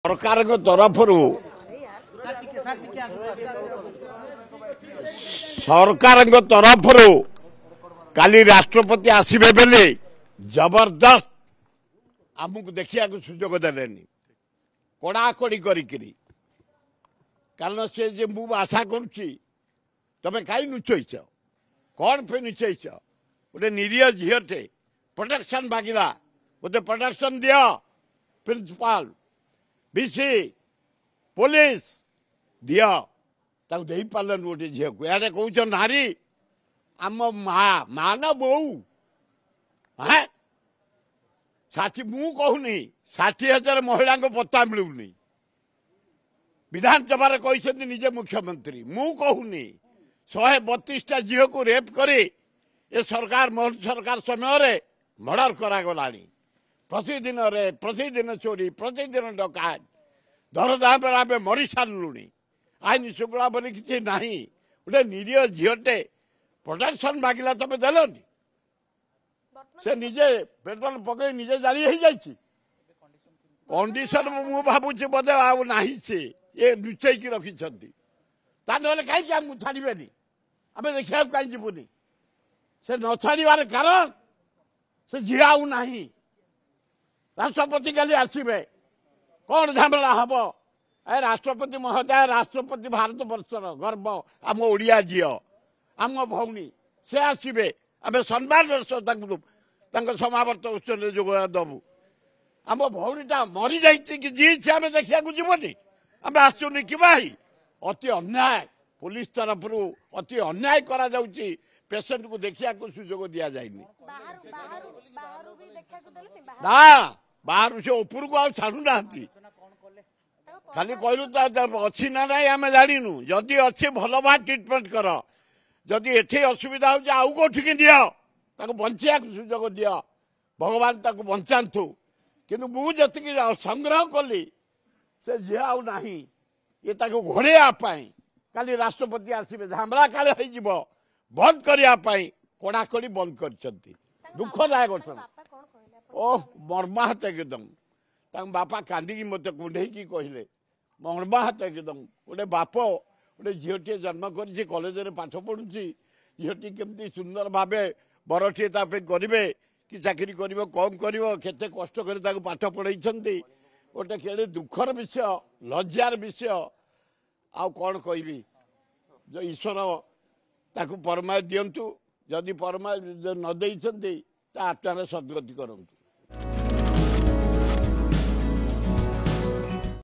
सरकार तरफ काली राष्ट्रपति आसबे बेले जबरदस्त आमको देखा सुजोग देले कड़ाकड़ी करी कारण से जे मु आशा करुच्ची तमें कहीं नुचईच कौन पे नुचईच गोटे निरीह झीटे प्रोटेक्शन मागिला गोटे प्रोटेक्शन दियो प्रिंसिपाल बीसी पुलिस दियो ताऊ दे पार्लन गोटे झील को यार कौन नारी आम माँ ना बो हाँ 60 मु कहूनी 60,000 महिला पत्ता मिलूनी विधानसभा कहते निजे मुख्यमंत्री मु कहूनी 132टा झील को रेप करे ए सरकार मोहन सरकार समय मर्डर करागलानी प्रतिदिन चोरी प्रतिदिन डकायत दरदाम मरी सारूनी आईन श्रृंखला बोली किसी ना गोटे निरीह झीटे प्रोटेक्शन मागिला तुम देलनी से निजे पेट्रोल पकड़ निजे जारी हो जाए कंडीशन मु भावुची बोधे आना से ये लुचेक रखिंट कहीं आमको छाड़े आम देखा कहीं जीवनी से न छाड़ार कारण से झील आना राष्ट्रपति काली आसबे कौन झमेला हम ए राष्ट्रपति महोदय राष्ट्रपति भारत वर्षर गर्व आम ओडिया झी आम भौणी से आसबे आम सम्मान समावर्त उत्सव जोग दबू आम भौणीटा मरी जा जी आम देखा जीवनी आम आसुनी कि अति अन्याय पुलिस तरफ अति अन्याय करा जाउची पेसेंट को देखिया को सुजोग दिया जाइनी ना बाहर से ऊपर को आउ छाड़ू ना खाली कहलु अच्छी ना ना आम जाणु जदि अच्छे भल भाव ट्रिटमेंट कर जदि एठे असुविधा हो आउ कौटिक दियो बंचा सुजोग दियो भगवान ताको बंचातु किंतु मुझे संग्रह कली से झी आउ ना ये घोड़ाई काली राष्ट्रपति आसबे झामला काले हो बंद करने कड़ाकड़ी बंद कर दुखदायक घटना ओह मर्माहत एकदम बापा कांदी मत कुंडे कहले मर्माहत एकदम गोटे बाप गोटे झीटे जन्म कर कॉलेज में पाठ पढ़ुची झीटी केमती सुंदर भाव बरटे करेंगे कि चाकरी कर कौन करते कष्ट कर पाठ पढ़ाई गोटे केड़े दुखर विषय लज्जार विषय आउ कौन कहबी जो ईश्वर ताकू परमाय दिंतु जदि परमाय न देते आत्मार सद्गति करंतु।